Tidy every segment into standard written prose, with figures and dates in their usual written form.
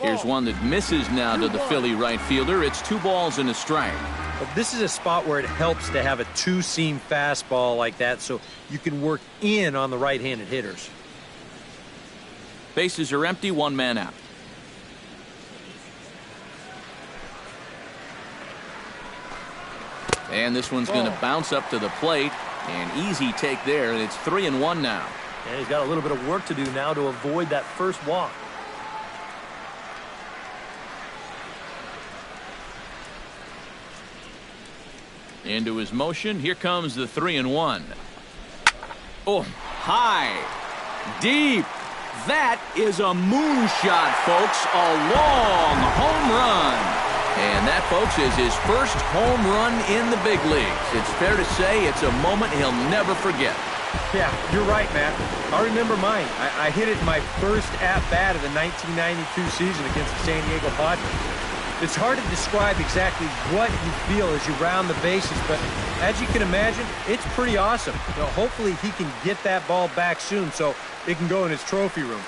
Here's one that misses now to the Philly right fielder. It's 2 balls and a strike. Well, this is a spot where it helps to have a two-seam fastball like that so you can work in on the right-handed hitters. Bases are empty, 1 man out. And this one's going to bounce up to the plate. An easy take there, and it's 3-1 now. And he's got a little bit of work to do now to avoid that first walk. Into his motion. Here comes the 3-1. Oh, high, deep. That is a moonshot, folks. A long home run. And that, folks, is his first home run in the big leagues. It's fair to say it's a moment he'll never forget. Yeah, you're right, Matt. I remember mine. I hit it in my first at-bat of the 1992 season against the San Diego Padres. It's hard to describe exactly what you feel as you round the bases, but as you can imagine, it's pretty awesome. You know, hopefully he can get that ball back soon so it can go in his trophy room.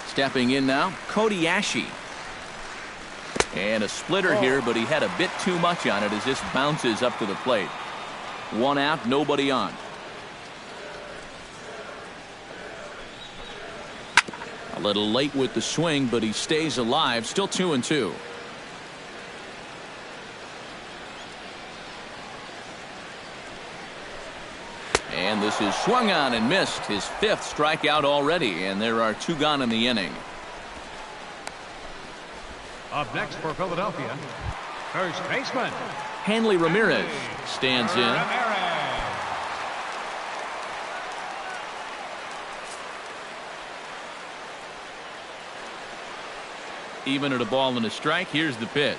Stepping in now, Cody Ashe. And a splitter here, but he had a bit too much on it as this bounces up to the plate. 1 out, nobody on. A little late with the swing, but he stays alive. Still 2-2. And this is swung on and missed. His 5th strikeout already, and there are 2 gone in the inning. Up next for Philadelphia, first baseman Hanley Ramirez stands in. Even at a ball and a strike. Here's the pitch.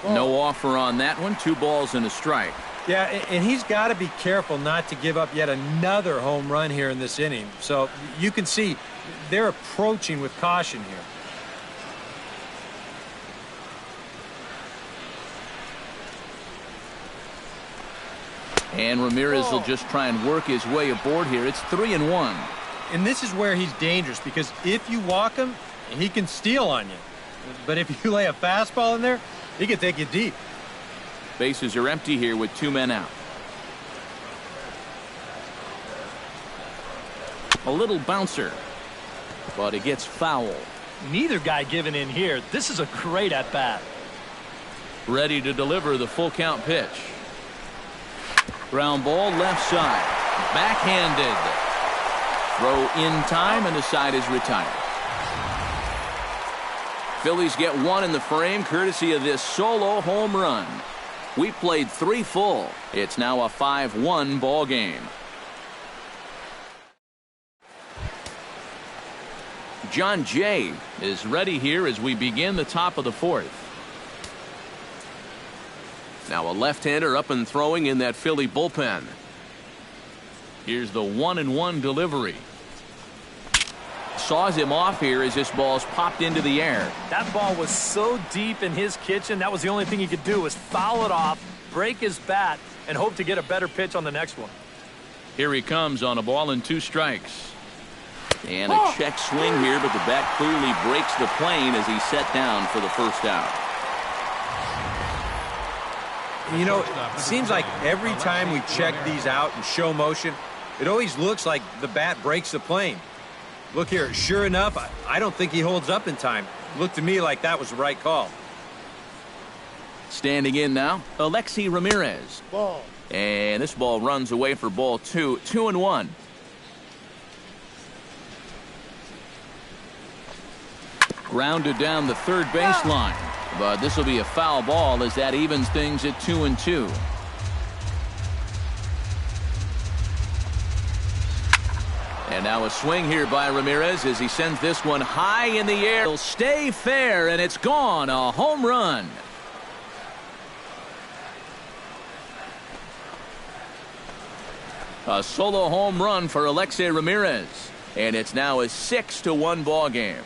No offer on that one. 2 balls and a strike. Yeah, and he's got to be careful not to give up yet another home run here in this inning. So you can see they're approaching with caution here. And Ramirez will just try and work his way aboard here. It's 3-1. And this is where he's dangerous because if you walk him, he can steal on you. But if you lay a fastball in there, he can take you deep. Bases are empty here with 2 men out. A little bouncer, but it gets foul. Neither guy giving in here. This is a great at-bat. Ready to deliver the full count pitch. Ground ball left side. Backhanded. Throw in time, and the side is retired. Phillies get 1 in the frame courtesy of this solo home run. We played 3 full. It's now a 5-1 ball game. John Jay is ready here as we begin the top of the 4th. Now a left-hander up and throwing in that Philly bullpen. Here's the 1-1 delivery. Saws him off here as this ball's popped into the air. That ball was so deep in his kitchen, that was the only thing he could do was foul it off, break his bat, and hope to get a better pitch on the next one. Here he comes on a ball and 2 strikes. And a check swing here, but the bat clearly breaks the plane as he's set down for the first out. You know, it seems like every time we check these out in show motion, it always looks like the bat breaks the plane. Look here, sure enough, I don't think he holds up in time. Looked to me like that was the right call. Standing in now, Alexi Ramirez. Ball. And this ball runs away for ball 2. 2-1. Grounded down the third baseline. But this will be a foul ball as that evens things at 2-2. And now a swing here by Ramirez as he sends this one high in the air. It'll stay fair, and it's gone. A home run. A solo home run for Alexei Ramirez. And it's now a 6-1 ball game.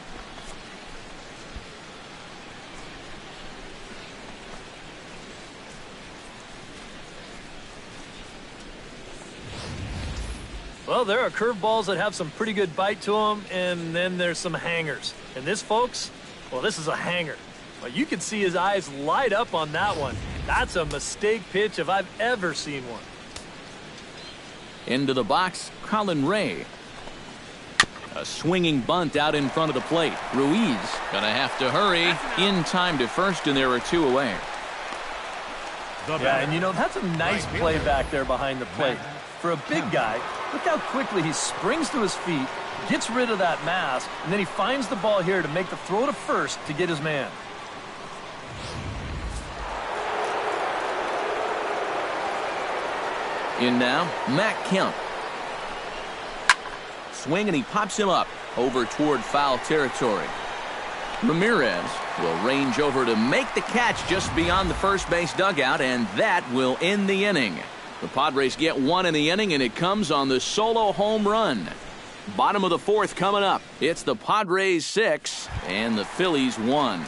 Well, there are curveballs that have some pretty good bite to them, and then there's some hangers. And this, folks, well, this is a hanger. Well, you can see his eyes light up on that one. That's a mistake pitch if I've ever seen one. Into the box, Colin Ray. A swinging bunt out in front of the plate. Ruiz gonna have to hurry in time to first, and there are 2 away. Yeah, and you know, that's a nice play back there behind the plate. For a big guy, look how quickly he springs to his feet, gets rid of that mass, and then he finds the ball here to make the throw to first to get his man. In now, Matt Kemp. Swing, and he pops him up over toward foul territory. Ramirez will range over to make the catch just beyond the first base dugout, and that will end the inning. The Padres get 1 in the inning, and it comes on the solo home run. Bottom of the 4th coming up. It's the Padres 6 and the Phillies 1.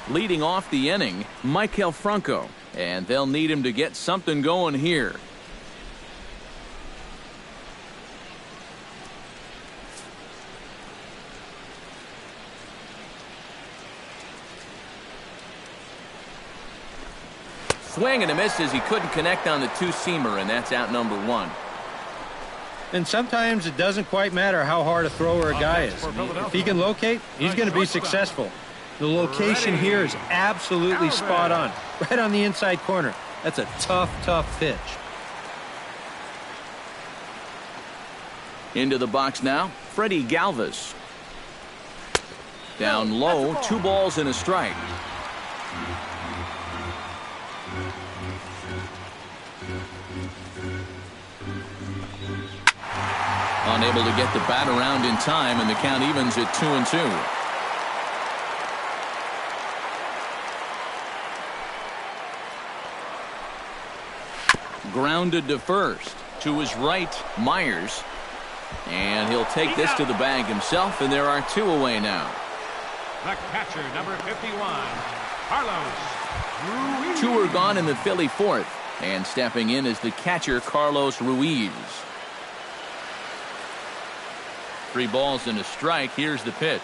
Leading off the inning, Maikel Franco, and they'll need him to get something going here. Swing and a miss as he couldn't connect on the 2-seamer, and that's out number 1. And sometimes it doesn't quite matter how hard a thrower a guy is. If he can locate, he's going to be successful. The location here is absolutely spot on. Right on the inside corner. That's a tough, tough pitch. Into the box now, Freddie Galvis. Down low, 2 balls and a strike. Unable to get the bat around in time, and the count evens at 2-2. Grounded to first. To his right, Myers. And he'll take this to the bag himself, and there are 2 away now. The catcher, number 51, Carlos Ruiz. 2 are gone in the Philly 4th. And stepping in is the catcher, Carlos Ruiz. 3 balls and a strike. Here's the pitch.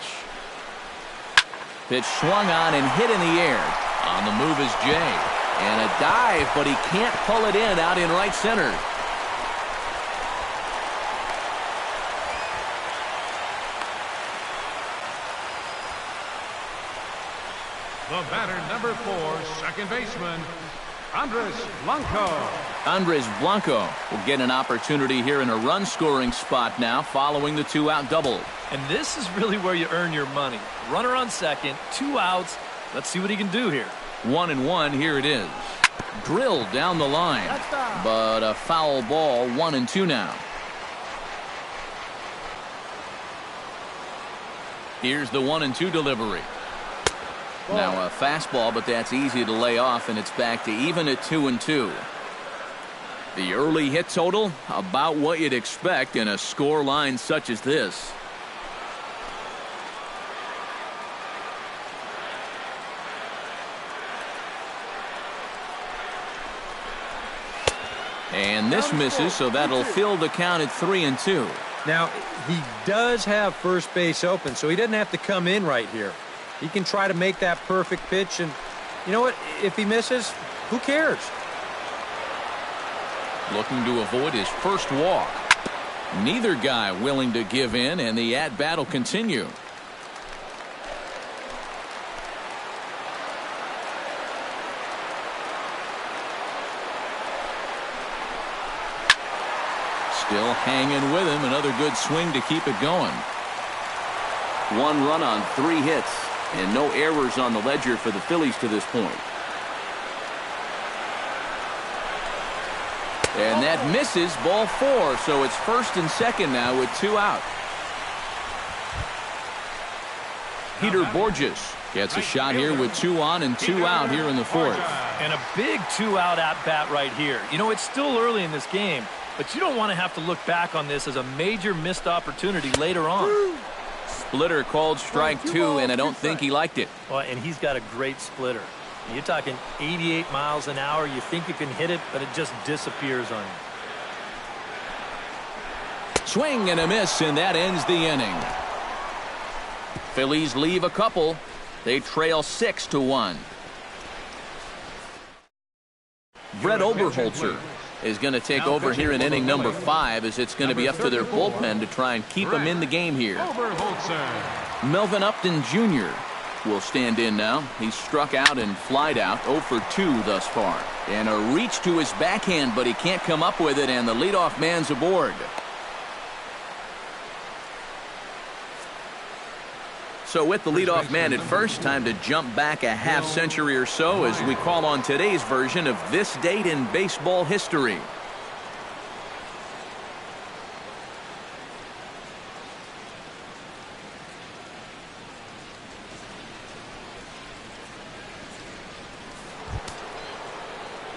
Pitch swung on and hit in the air. On the move is Jay. And a dive, but he can't pull it in out in right center. The batter, number 4, second baseman, Andres Blanco. Andres Blanco will get an opportunity here in a run-scoring spot now following the 2-out double. And this is really where you earn your money. Runner on second, 2 outs. Let's see what he can do here. 1-1, here it is. Drilled down the line, but a foul ball. 1-2 now. Here's the 1-2 delivery. Now a fastball, but that's easy to lay off, and it's back to even at 2-2. The early hit total, about what you'd expect in a score line such as this. And this misses, so that'll fill the count at 3-2. Now, he does have first base open, so he doesn't have to come in right here. He can try to make that perfect pitch, and you know what? If he misses, who cares? Looking to avoid his first walk. Neither guy willing to give in, and the at-bat will continue. Still hanging with him. Another good swing to keep it going. 1 run on 3 hits, and no errors on the ledger for the Phillies to this point. And that misses, ball 4, so it's first and second now with 2 out. Peter Borges gets a shot here with 2 on and 2 out here in the 4th. And a big 2-out at-bat right here. You know, it's still early in this game, but you don't want to have to look back on this as a major missed opportunity later on. Splitter called strike 2, and I don't think he liked it. Well, and he's got a great splitter. You're talking 88 miles an hour. You think you can hit it, but it just disappears on you. Swing and a miss, and that ends the inning. Phillies leave a couple. They trail 6-1. Brett Oberholzer is going to take over here in inning number 5, as it's going to be up to their bullpen to try and keep them in the game here. Melvin Upton Jr. will stand in now. He's struck out and flied out, 0 for 2 thus far. And a reach to his backhand, but he can't come up with it, and the leadoff man's aboard. So with the leadoff man at first, time to jump back a half century or so as we call on today's version of this date in baseball history.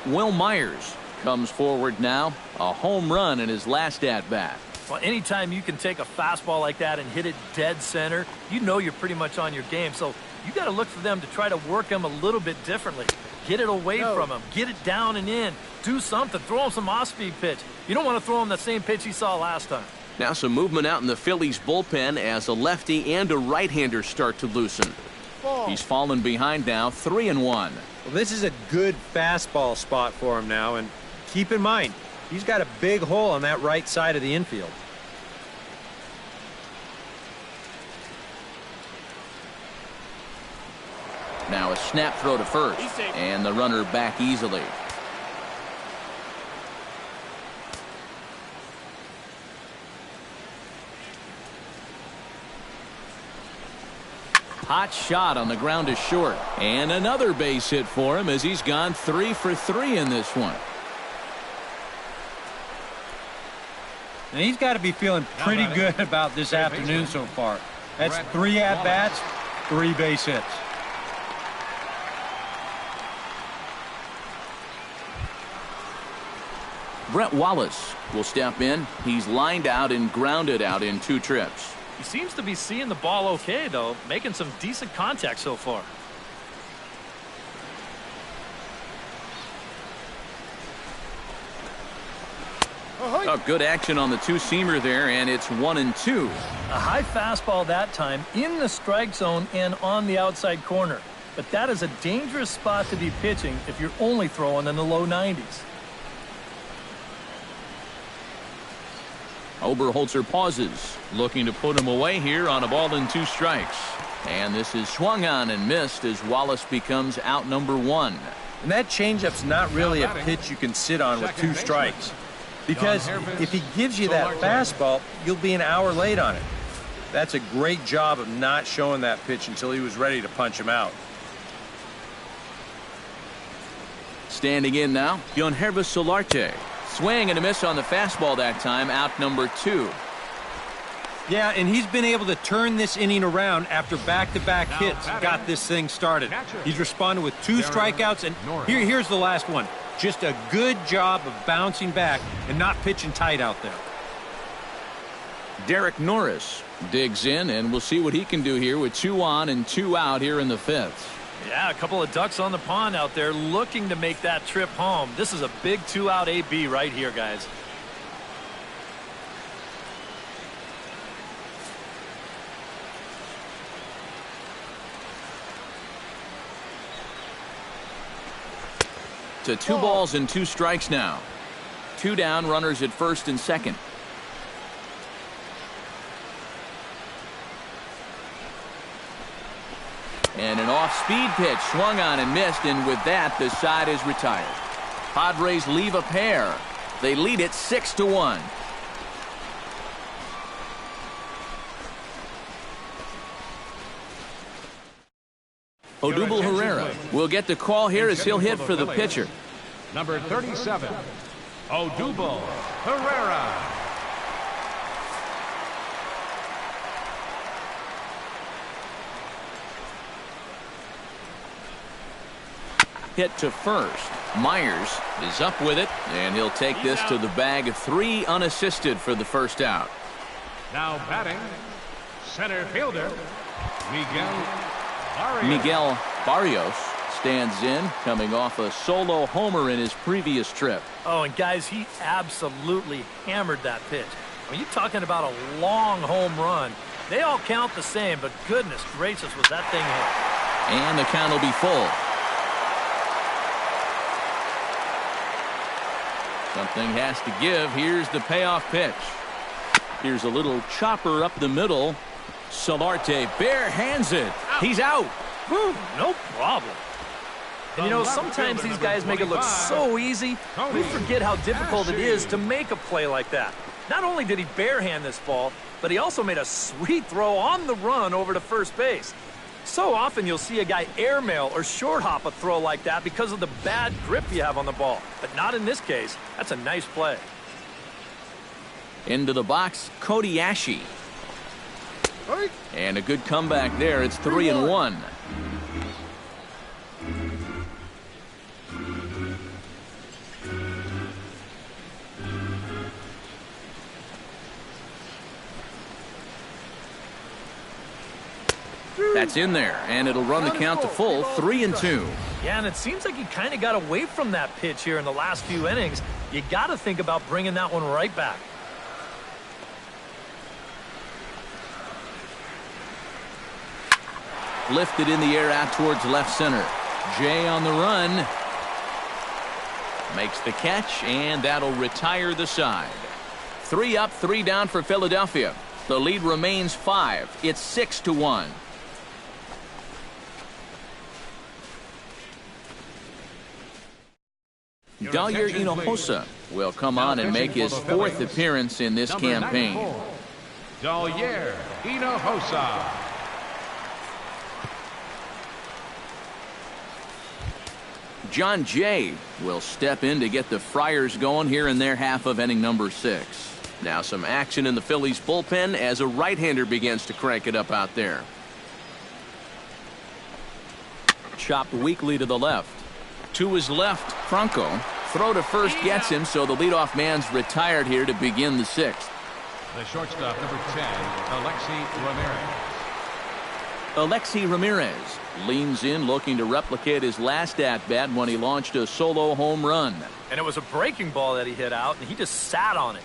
Will Myers comes forward now, a home run in his last at-bat. Well, anytime you can take a fastball like that and hit it dead center, you know you're pretty much on your game. So you got to look for them to try to work him a little bit differently. Get it away from him. Get it down and in. Do something. Throw him some off-speed pitch. You don't want to throw him the same pitch he saw last time. Now some movement out in the Phillies bullpen as a lefty and a right-hander start to loosen. He's fallen behind now, 3-1. Well, this is a good fastball spot for him now, and keep in mind, he's got a big hole on that right side of the infield. Now a snap throw to first, and the runner back easily. Hot shot on the ground to short, and another base hit for him as he's gone 3 for 3 in this one. And he's got to be feeling pretty good about this afternoon so far. That's 3 at-bats, 3 base hits. Brett Wallace will step in. He's lined out and grounded out in 2 trips. He seems to be seeing the ball okay, though, making some decent contact so far. Oh, good action on the two-seamer there, and it's 1-2. A high fastball that time in the strike zone and on the outside corner. But that is a dangerous spot to be pitching if you're only throwing in the low 90s. Oberholzer pauses, looking to put him away here on a ball and 2 strikes. And this is swung on and missed as Wallace becomes out number 1. And that changeup's not really a pitch you can sit on with 2 strikes. Because if he gives you that fastball, you'll be an hour late on it. That's a great job of not showing that pitch until he was ready to punch him out. Standing in now, Yonhervis Solarte. Swing and a miss on the fastball that time, out number 2. Yeah, and he's been able to turn this inning around after back-to-back hits got this thing started. He's responded with 2 strikeouts, and here's the last one. Just a good job of bouncing back and not pitching tight out there. Derek Norris digs in, and we'll see what he can do here with 2 on and 2 out here in the 5th. Yeah, a couple of ducks on the pond out there looking to make that trip home. This is a big 2-out AB right here, guys. To 2 balls and 2 strikes now. 2 down, runners at first and second. And an off-speed pitch swung on and missed, and with that, the side is retired. Padres leave a pair. They lead it 6-1. Odubel Herrera will get the call here as he'll hit for the pitcher. Number 37, Odubel Herrera. Hit to first. Myers is up with it, and he'll take this to the bag. 3 unassisted for the first out. Now batting, center fielder, Miguel Barrios stands in, coming off a solo homer in his previous trip. Oh, and guys, he absolutely hammered that pitch. I mean, you're talking about a long home run. They all count the same, but goodness gracious, was that thing hit. And the count will be full. Something has to give. Here's the payoff pitch. Here's a little chopper up the middle. Solarte bare hands it. He's out. Whew, no problem. And you know, sometimes these guys make it look so easy, we forget how difficult it is to make a play like that. Not only did he barehand this ball, but he also made a sweet throw on the run over to first base. So often you'll see a guy airmail or short hop a throw like that because of the bad grip you have on the ball. But not in this case. That's a nice play. Into the box, Cody Ashe. And a good comeback there. It's 3-1. That's in there, and it'll run the count to full. 3-2. Yeah, and it seems like he kind of got away from that pitch here in the last few innings. You got to think about bringing that one right back. Lifted in the air out towards left center. Jay on the run. Makes the catch, and that'll retire the side. 3 up, 3 down for Philadelphia. The lead remains 5. It's 6-1. Dalyer Hinojosa will come on and make his 4th appearance in this campaign. Dalyer Hinojosa. John Jay will step in to get the Friars going here in their half of inning number 6. Now some action in the Phillies bullpen as a right-hander begins to crank it up out there. Chopped weakly to the left. To his left, Franco. Throw to first gets him, so the leadoff man's retired here to begin the 6th. The shortstop, number 10, Alexi Ramirez. Alexi Ramirez leans in, looking to replicate his last at-bat when he launched a solo home run. And it was a breaking ball that he hit out, and he just sat on it.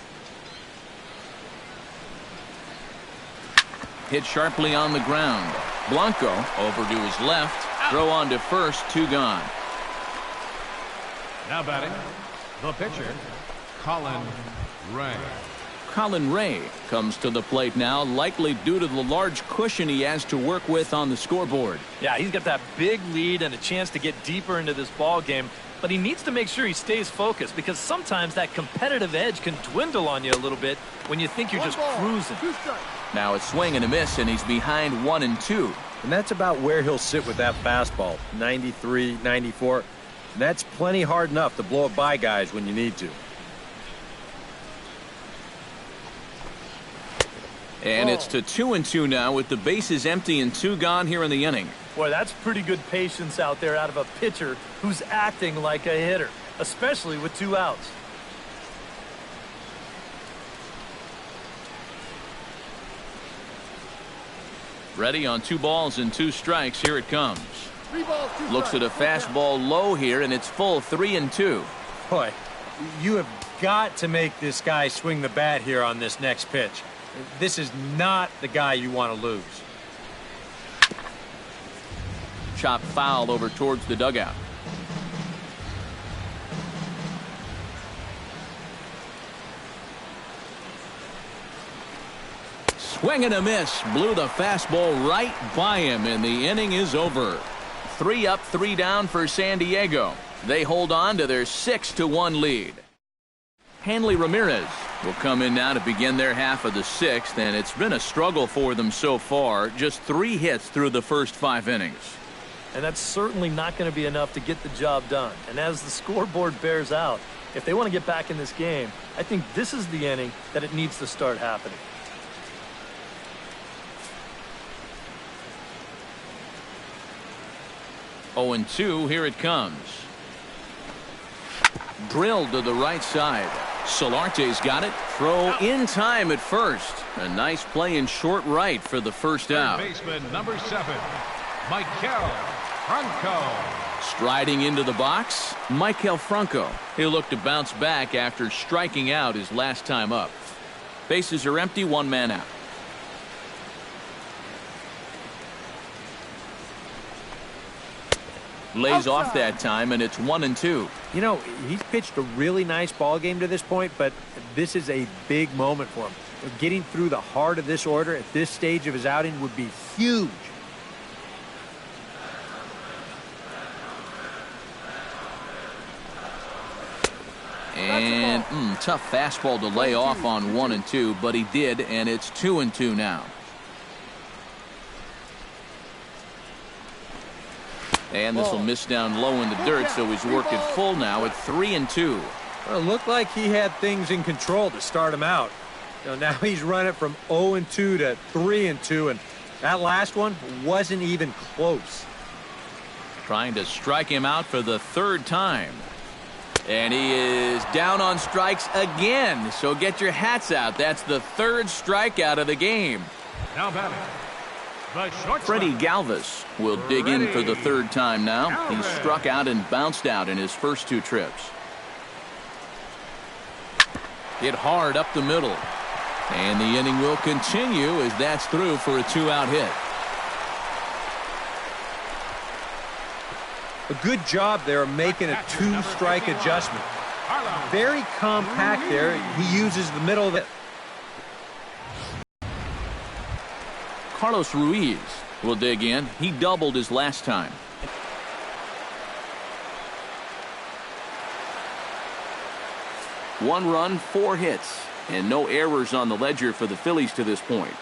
Hit sharply on the ground. Blanco over to his left. Throw on to first, 2 gone. Now batting, the pitcher, Colin Ray. Colin Ray comes to the plate now, likely due to the large cushion he has to work with on the scoreboard. Yeah, he's got that big lead and a chance to get deeper into this ball game, but he needs to make sure he stays focused because sometimes that competitive edge can dwindle on you a little bit when you think you're just cruising. Now a swing and a miss, and he's behind 1-2. And that's about where he'll sit with that fastball, 93, 94. And that's plenty hard enough to blow it by guys when you need to. And it's to 2-2 now with the bases empty and 2 gone here in the inning. Boy, that's pretty good patience out there out of a pitcher who's acting like a hitter, especially with 2 outs. Ready on 2 balls and 2 strikes. Here it comes. 3 balls, 2 Looks at a fastball low here, and it's full. 3-2. Boy, you have got to make this guy swing the bat here on this next pitch. This is not the guy you want to lose. Chop foul over towards the dugout. Swing and a miss. Blew the fastball right by him, and the inning is over. 3 up, 3 down for San Diego. They hold on to their 6-1 lead. Hanley Ramirez will come in now to begin their half of the 6th, and it's been a struggle for them so far. Just 3 hits through the first 5 innings. And that's certainly not going to be enough to get the job done. And as the scoreboard bears out, if they want to get back in this game, I think this is the inning that it needs to start happening. Oh, 2, here it comes. Drilled to the right side. Solarte's got it. Throw in time at first. A nice play in short right for the first out. Baseman number 7, Michael Franco. Striding into the box, Michael Franco. He'll look to bounce back after striking out his last time up. Bases are empty, one man out. Lays off that time, and it's 1-2. You know, he's pitched a really nice ball game to this point, but this is a big moment for him. Getting through the heart of this order at this stage of his outing would be huge. And tough fastball to lay off on 1-2, but he did, and it's 2-2 now. And this will miss down low in the dirt, so he's working full now at 3-2. Well, it looked like he had things in control to start him out. Now he's running from 0-2 to 3-2, and that last one wasn't even close. Trying to strike him out for the third time. And he is down on strikes again, so get your hats out. That's the third strikeout of the game. Now batting, the shortstop. Freddie Galvis will dig in for the third time now. He struck out and bounced out in his first 2 trips. Hit hard up the middle. And the inning will continue as that's through for a 2-out hit. A good job there of making a 2-strike adjustment. Very compact there. He uses the middle of it. Carlos Ruiz will dig in. He doubled his last time. One run, 4 hits, and no errors on the ledger for the Phillies to this point.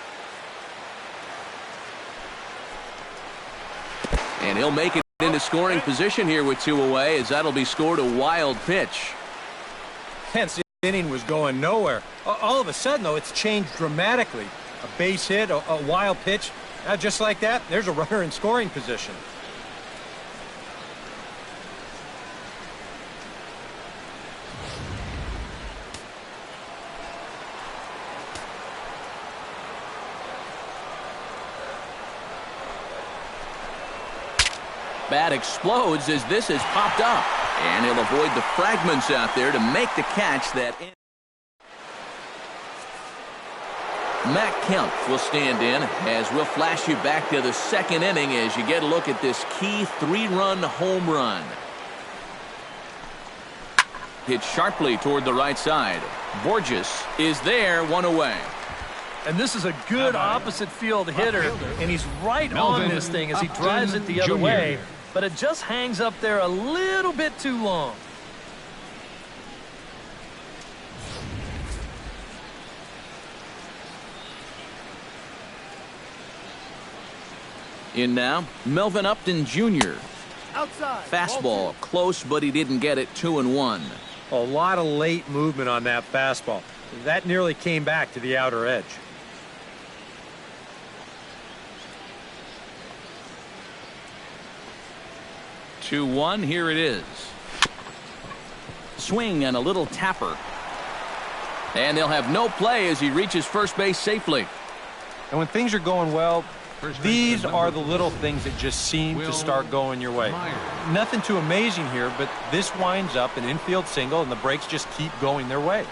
And he'll make it into scoring position here with 2 away, as that'll be scored a wild pitch. Hence, the inning was going nowhere. All of a sudden, though, it's changed dramatically. A base hit, a wild pitch. Now, just like that, there's a runner in scoring position. Bat explodes as this has popped up. And he'll avoid the fragments out there to make the catch that in. Matt Kemp will stand in as we'll flash you back to the second inning as you get a look at this key 3-run home run. Hit sharply toward the right side. Borges is there, 1 away. And this is a good opposite field hitter, and he's right on this thing as he drives it the other way, but it just hangs up there a little bit too long. In now, Melvin Upton Jr. Outside. Fastball close, but he didn't get it. 2-1. A lot of late movement on that fastball. That nearly came back to the outer edge. Two 2-1, here it is. Swing and a little tapper. And they'll have no play as he reaches first base safely. And when things are going well, these are the little things that just seem to start going your way. Nothing too amazing here, but this winds up an infield single, and the breaks just keep going their way.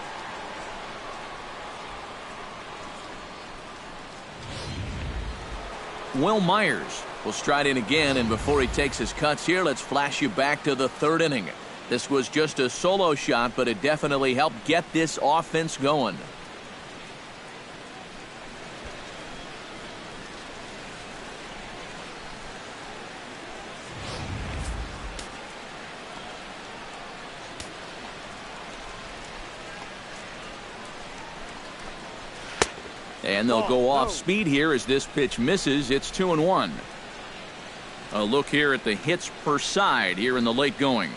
Will Myers will stride in again, and before he takes his cuts here, let's flash you back to the third inning. This was just a solo shot, but it definitely helped get this offense going. And they'll go off speed here as this pitch misses. It's 2-1. A look here at the hits per side here in the late going.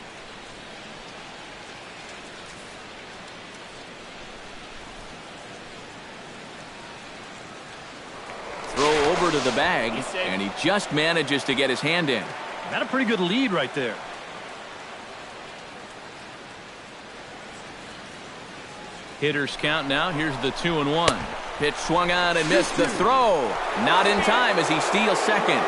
Throw over to the bag, and he just manages to get his hand in. Got a pretty good lead right there. Hitters count now. Here's the 2-1. Pitch swung on and missed the throw. Not in time as he steals second.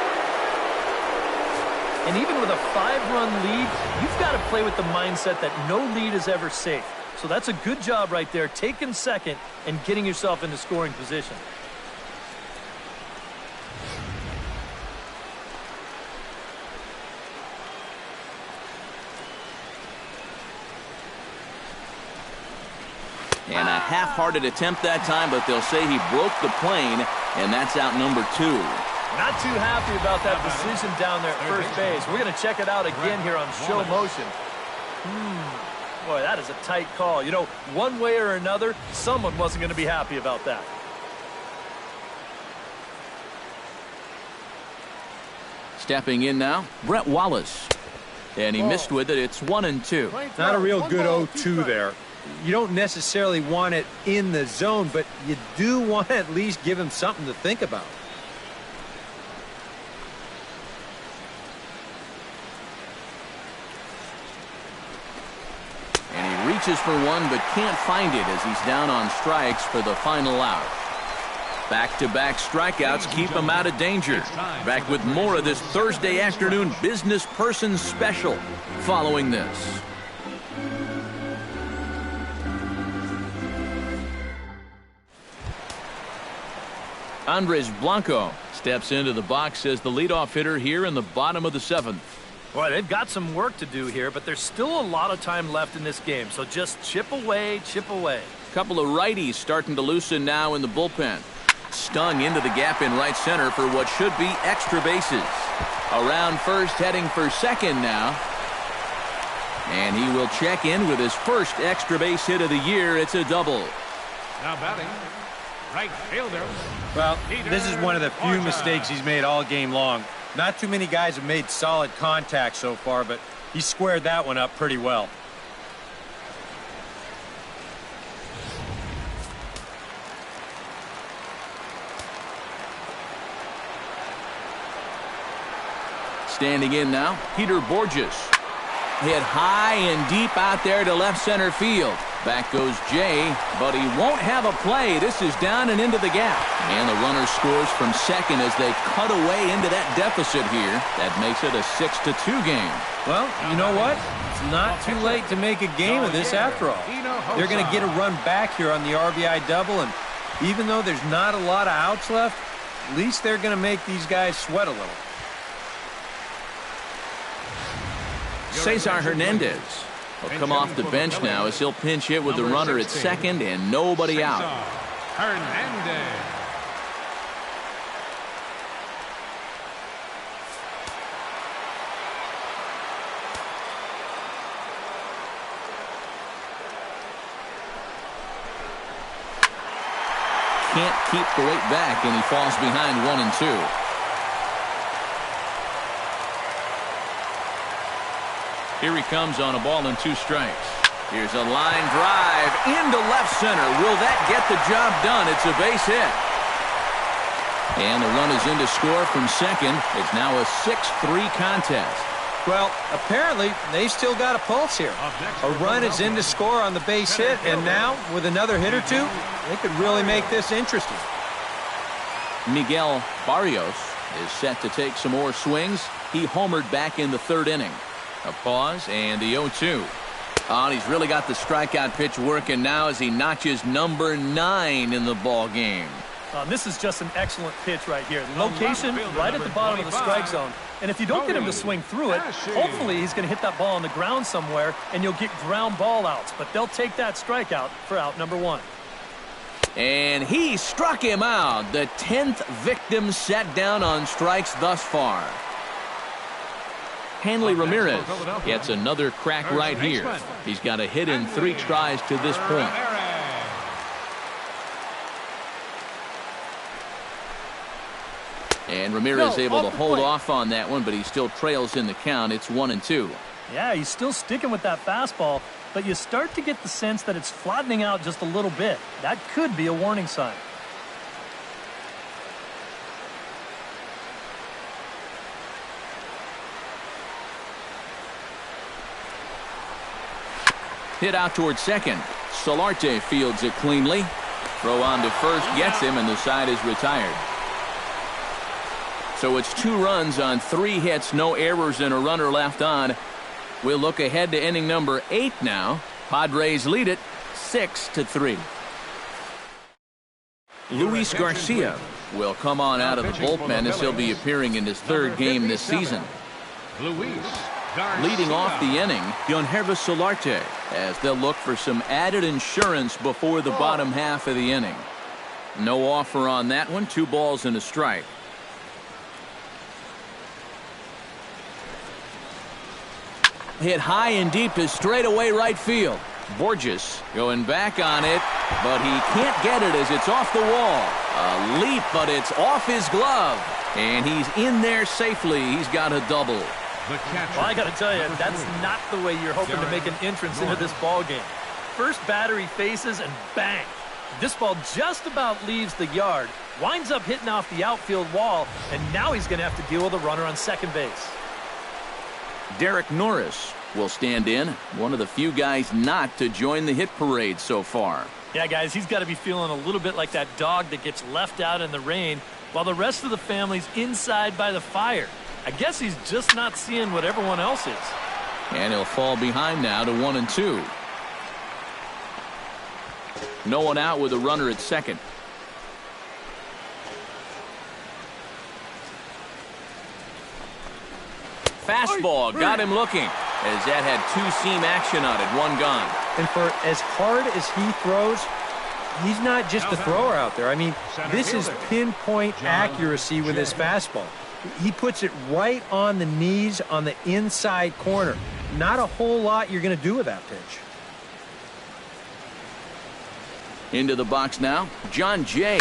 And even with a 5-run lead, you've got to play with the mindset that no lead is ever safe. So that's a good job right there, taking second and getting yourself into scoring position. And a half-hearted attempt that time, but they'll say he broke the plane, and that's out number 2. Not too happy about that decision down there at first base. We're going to check it out again here on show motion. Boy, that is a tight call. You know, one way or another, someone wasn't going to be happy about that. Stepping in now, Brett Wallace. And he missed with it. It's 1-2. Not a real good 0-2 there. You don't necessarily want it in the zone, but you do want to at least give him something to think about. And he reaches for one, but can't find it as he's down on strikes for the final out. Back-to-back strikeouts keep him out of danger. Back with more of this Thursday afternoon business person special following this. Andres Blanco steps into the box as the leadoff hitter here in the bottom of the 7th. Boy, they've got some work to do here, but there's still a lot of time left in this game. So just chip away, chip away. Couple of righties starting to loosen now in the bullpen. Stung into the gap in right center for what should be extra bases. Around first, heading for second now. And he will check in with his first extra base hit of the year. It's a double. Now batting, right fielder. Well, this is one of the few mistakes he's made all game long. Not too many guys have made solid contact so far, but he squared that one up pretty well. Standing in now, Peter Borges. Hit high and deep out there to left center field. Back goes Jay, but he won't have a play. This is down and into the gap. And the runner scores from second as they cut away into that deficit here. That makes it a 6-2 game. Well, you know what? It's not too late to make a game of this after all. They're going to get a run back here on the RBI double, and even though there's not a lot of outs left, at least they're going to make these guys sweat a little. Cesar Hernandez will come off the bench now as he'll pinch hit with the runner at second and nobody out. Hernandez. Can't keep the weight back, and he falls behind 1-2. Here he comes on a ball and 2 strikes. Here's a line drive into left center. Will that get the job done? It's a base hit. And the run is in to score from second. It's now a 6-3 contest. Well, apparently they still got a pulse here. A run is in to score on the base hit, and now with another hit or two, they could really make this interesting. Miguel Barrios is set to take some more swings. He homered back in the 3rd inning. A pause and the 0-2. Oh, and he's really got the strikeout pitch working now as he notches number 9 in the ball game. This is just an excellent pitch right here. Location right at the bottom of the strike zone. And if you don't get him to swing through it, hopefully he's going to hit that ball on the ground somewhere and you'll get ground ball outs. But they'll take that strikeout for out number 1. And he struck him out. The 10th victim set down on strikes thus far. Hanley Ramirez gets another crack right here. He's got a hit in 3 tries to this point. And Ramirez able to hold off on that one, but he still trails in the count. It's 1-2. Yeah, he's still sticking with that fastball, but you start to get the sense that it's flattening out just a little bit. That could be a warning sign. Hit out towards second. Solarte fields it cleanly. Throw on to first gets him, and the side is retired. So it's 2 runs on 3 hits, no errors, and a runner left on. We'll look ahead to inning number 8 now. Padres lead it 6-3. Luis Garcia will come on out of the bullpen as he'll be appearing in his 3rd game this season. Leading off the inning, Yangervis Solarte, as they'll look for some added insurance before the bottom half of the inning. No offer on that one. 2 balls and a strike. Hit high and deep to straightaway right field. Borges going back on it, but he can't get it as it's off the wall. A leap, but it's off his glove, and he's in there safely. He's got a double. Well, I got to tell you, that's not the way you're hoping to make an entrance into this ball game. First batter he faces, and bang. This ball just about leaves the yard, winds up hitting off the outfield wall, and now he's going to have to deal with a runner on second base. Derek Norris will stand in, one of the few guys not to join the hit parade so far. Yeah, guys, he's got to be feeling a little bit like that dog that gets left out in the rain while the rest of the family's inside by the fire. I guess he's just not seeing what everyone else is. And he'll fall behind now to 1-2. No one out with a runner at second. Fastball got him looking, as that had 2-seam action on it. 1 gone. And for as hard as he throws, he's not just a thrower out there. I mean, this is pinpoint accuracy with his fastball. He puts it right on the knees on the inside corner. Not a whole lot you're going to do with that pitch. Into the box now, John Jay.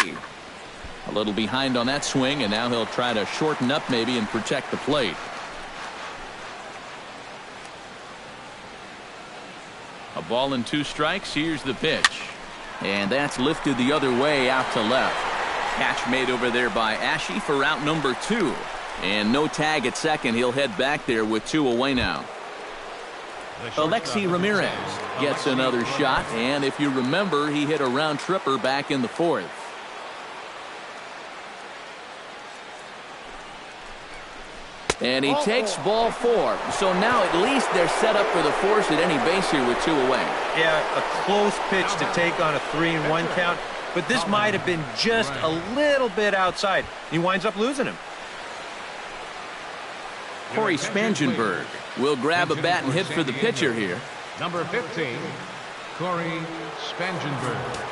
A little behind on that swing, and now he'll try to shorten up maybe and protect the plate. A ball and 2 strikes. Here's the pitch. And that's lifted the other way out to left. Catch made over there by Ashe for out number 2. And no tag at second. He'll head back there with 2 away now. Alexi Ramirez gets another shot. And if you remember, he hit a round tripper back in the 4th. And he takes ball 4. So now at least they're set up for the force at any base here with 2 away. Yeah, a close pitch to take on a 3-1 count. But this might have been just a little bit outside. He winds up losing him. Corey Spangenberg will grab a bat and hit for the pitcher here. Number 15, Corey Spangenberg.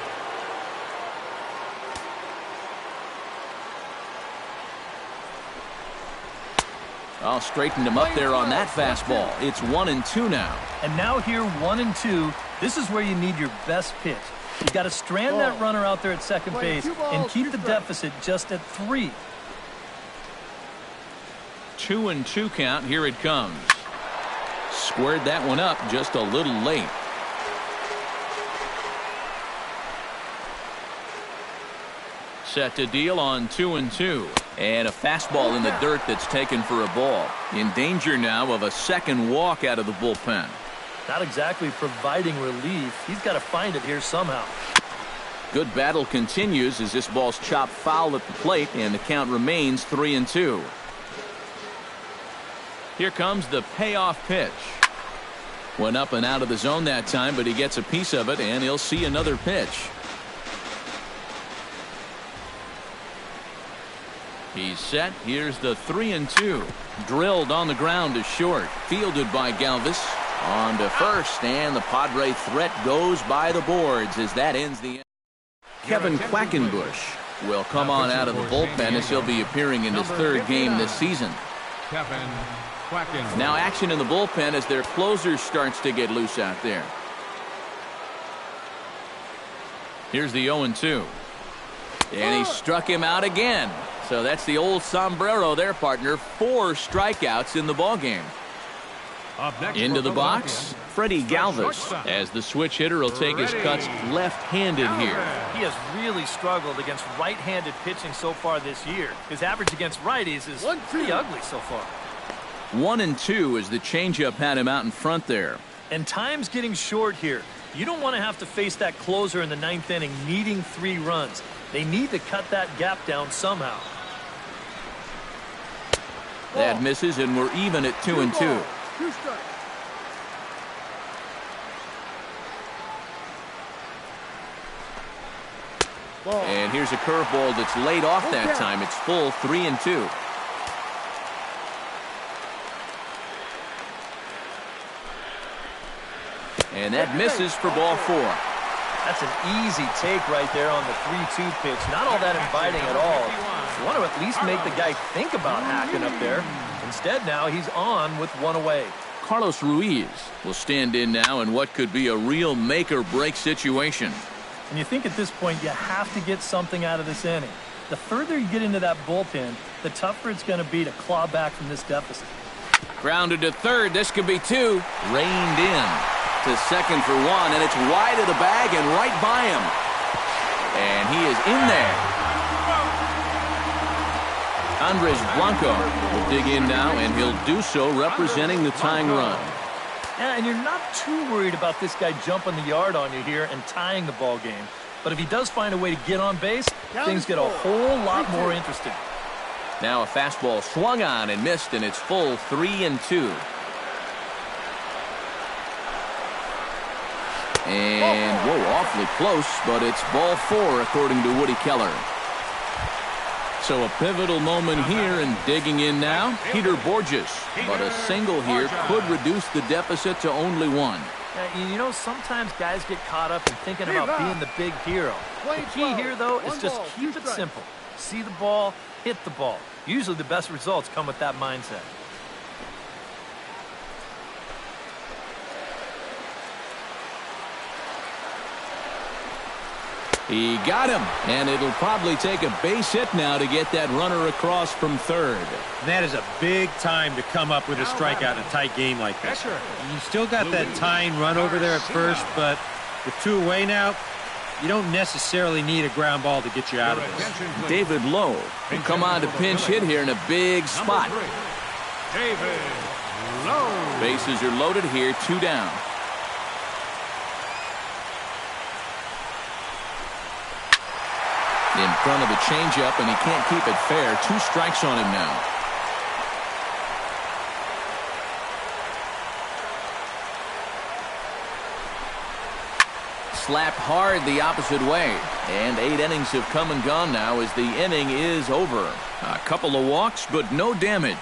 Oh, straightened him up there on that fastball. It's 1-2 now. And now here, 1-2. This is where you need your best pitch. You got to strand that runner out there at second base and keep the deficit just at 3. 2-2 count. Here it comes. Squared that one up just a little late. Set to deal on 2-2. And a fastball in the dirt that's taken for a ball. In danger now of a second walk out of the bullpen. Not exactly providing relief. He's got to find it here somehow. Good battle continues as this ball's chopped foul at the plate, and the count remains 3-2. Here comes the payoff pitch. Went up and out of the zone that time, but he gets a piece of it, and he'll see another pitch. He's set. Here's the 3-2. Drilled on the ground to short. Fielded by Galvis. On to first, and the Padre threat goes by the boards as that ends the end. Kevin Quackenbush will come on out of the bullpen as he'll be appearing in his 3rd game this season. Kevin Quackenbush. Now action in the bullpen as their closer starts to get loose out there. Here's the 0-2. And he struck him out again. So that's the old sombrero there, partner. 4 strikeouts in the ballgame. Into the box, Freddie Galvis, as the switch hitter will take his cuts left-handed here. He has really struggled against right-handed pitching so far this year. His average against righties is pretty ugly so far. 1-2 as the changeup had him out in front there. And time's getting short here. You don't want to have to face that closer in the 9th inning needing 3 runs. They need to cut that gap down somehow. That misses, and we're even at 2-2. 2 strikes. And here's a curveball that's laid off that time. It's full 3-2. And that misses for ball 4. That's an easy take right there on the 3-2 pitch. Not all that inviting at all. You want to at least make the guy think about hacking up there. Instead, now he's on with 1 away. Carlos Ruiz will stand in now in what could be a real make-or-break situation. And you think at this point you have to get something out of this inning. The further you get into that bullpen, the tougher it's going to be to claw back from this deficit. Grounded to third. This could be 2. Reined in to second for 1, and it's wide of the bag and right by him. And he is in there. Andres Blanco will dig in now, and he'll do so representing the tying run. Yeah, and you're not too worried about this guy jumping the yard on you here and tying the ball game. But if he does find a way to get on base, things get a whole lot more interesting. Now a fastball swung on and missed, and it's full 3-2. And, whoa, awfully close, but it's ball 4 according to Woody Keller. So a pivotal moment here, and digging in now, Peter Borges. But a single here could reduce the deficit to only 1. You know, sometimes guys get caught up in thinking about being the big hero. The key here, though, is just keep it simple. See the ball, hit the ball. Usually the best results come with that mindset. He got him, and it'll probably take a base hit now to get that runner across from third. And that is a big time to come up with a strikeout in a tight game like this. You still got that tying run over there at first, but with 2 away now, you don't necessarily need a ground ball to get you out of this. David Lowe will come on to pinch hit here in a big spot. David Lowe. Bases are loaded here, 2 down. In front of the changeup, and he can't keep it fair. 2 strikes on him now. Slapped hard the opposite way. And 8 innings have come and gone now as the inning is over. A couple of walks, but no damage.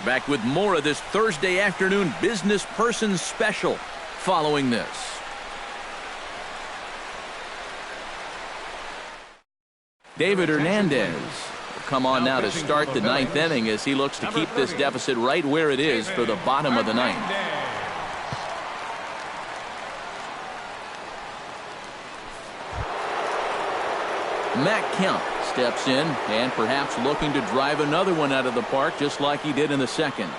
Back with more of this Thursday afternoon business person special following this. David Hernandez will come on now to start the 9th inning as he looks to keep this deficit right where it is for the bottom of the 9th. Matt Kemp steps in and perhaps looking to drive another one out of the park just like he did in the second.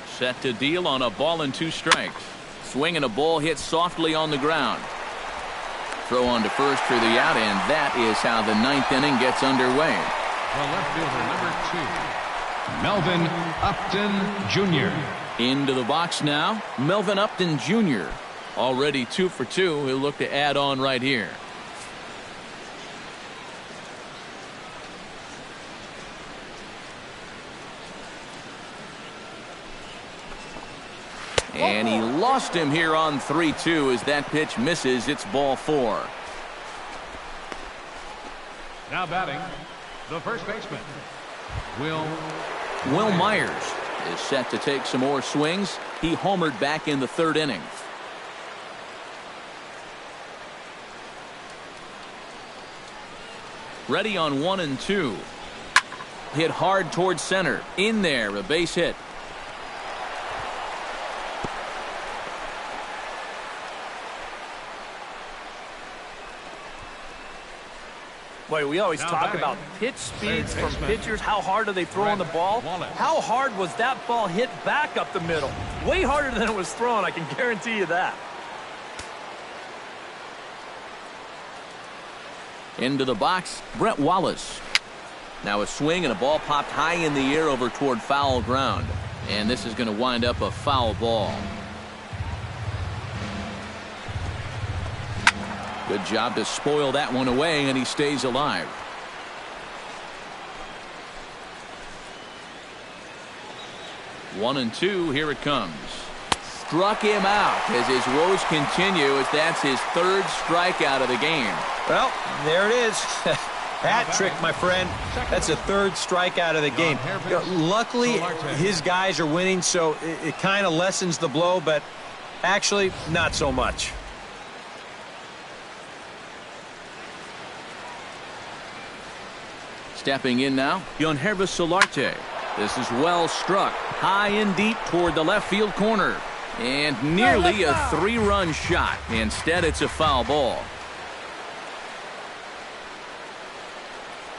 Set to deal on a ball and 2 strikes. Swing and a ball hit softly on the ground. Throw on to first for the out, and that is how the 9th inning gets underway. The left fielder, number 2, Melvin Upton Jr. Into the box now, Melvin Upton Jr. Already 2 for 2. He'll look to add on right here. And he lost him here on 3-2 as that pitch misses. It's ball 4. Now batting, the first baseman, Will Myers is set to take some more swings. He homered back in the 3rd inning. Ready on 1 and 2. Hit hard towards center. In there, a base hit. Boy, we always talk about pitch speeds from pitchers. How hard are they throwing the ball? How hard was that ball hit back up the middle? Way harder than it was thrown, I can guarantee you that. Into the box, Brett Wallace. Now a swing and a ball popped high in the air over toward foul ground. And this is going to wind up a foul ball. Good job to spoil that one away, and he stays alive. One and two, here it comes. Struck him out as his woes continue, as that's his third strikeout of the game. Well, there it is. Hat trick, my friend. That's a third strikeout of the game. Luckily, his guys are winning, so it kind of lessens the blow, but actually, not so much. Stepping in now, Mlb the. This is well struck, high and deep toward the left field corner. And nearly a three-run shot. Instead, it's a foul ball.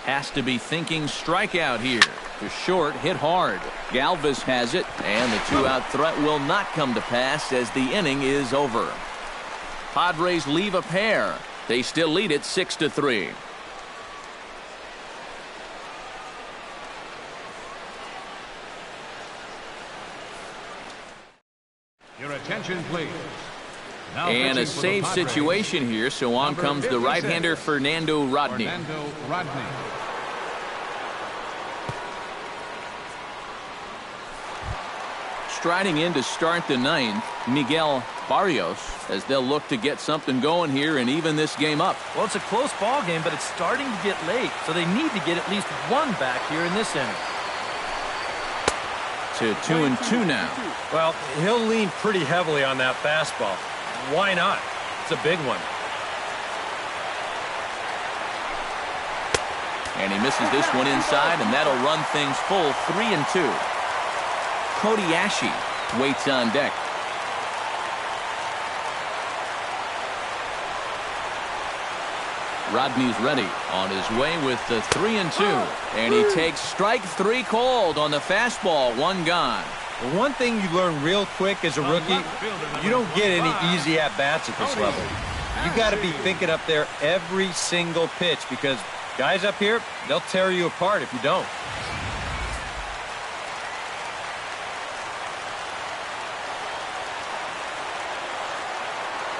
Has to be thinking strikeout here. To short, hit hard. Galvis has it, and the two-out threat will not come to pass as the inning is over. Padres leave a pair. They still lead it 6-3. Your attention, please. Now and a pitching for the save Padres, situation here, so on comes the right-hander Fernando Rodney. Striding in to start the ninth, Miguel Barrios, as they'll look to get something going here and even this game up. Well, it's a close ball game, but it's starting to get late, so they need to get at least one back here in this inning. To 2-2 now. Well, he'll lean pretty heavily on that fastball. Why not? It's a big one. And he misses this one inside, and that'll run things full 3-2. Cody Ashe waits on deck. Rodney's ready on his way with the 3-2. And he takes strike three called on the fastball. One gone. The one thing you learn real quick as a rookie, you don't get any easy at-bats at this level. You got to be thinking up there every single pitch, because guys up here, they'll tear you apart if you don't.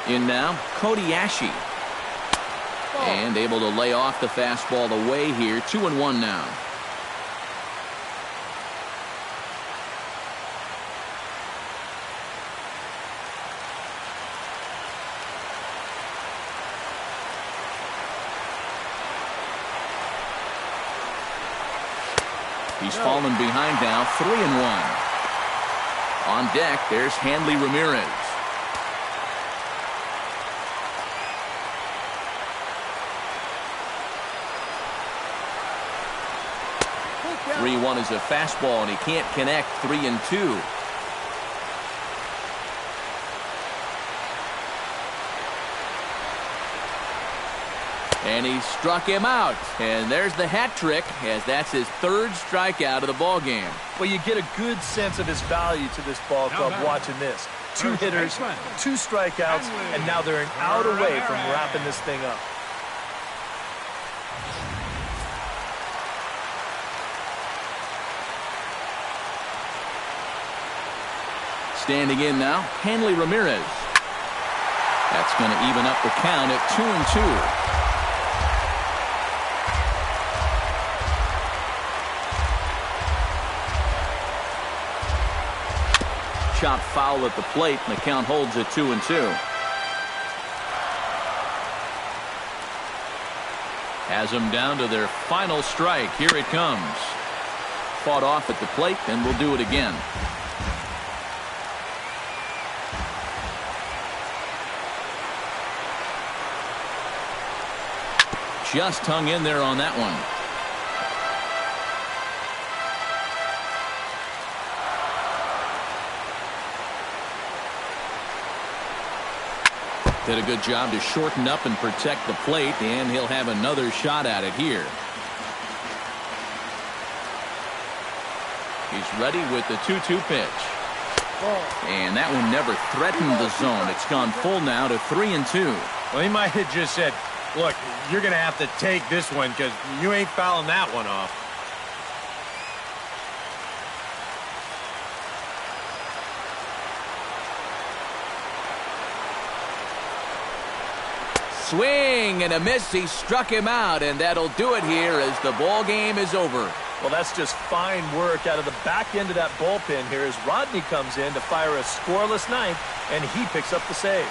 In now, Cody Ashe. And able to lay off the fastball away here. 2-1 now. He's fallen behind now. 3-1. On deck, there's Hanley Ramirez. 3-1 is a fastball, and he can't connect. 3-2. And he struck him out. And there's the hat trick, as that's his third strikeout of the ball game. Well, you get a good sense of his value to this ball club watching this. Two hitters, two strikeouts, and now they're an out away from wrapping this thing up. Standing in now, Hanley Ramirez. That's going to even up the count at 2-2. Chop foul at the plate, and the count holds at 2-2. Has them down to their final strike. Here it comes. Fought off at the plate, and we'll do it again. Just hung in there on that one. Did a good job to shorten up and protect the plate, and he'll have another shot at it here. He's ready with the 2-2 pitch. And that one never threatened the zone. It's gone full now to 3-2. Well, he might have just said, look, you're going to have to take this one because you ain't fouling that one off. swing and a miss. He struck him out, and that'll do it here as the ball game is over. Well, that's just fine work out of the back end of that bullpen here as Rodney comes in to fire a scoreless ninth, and he picks up the save.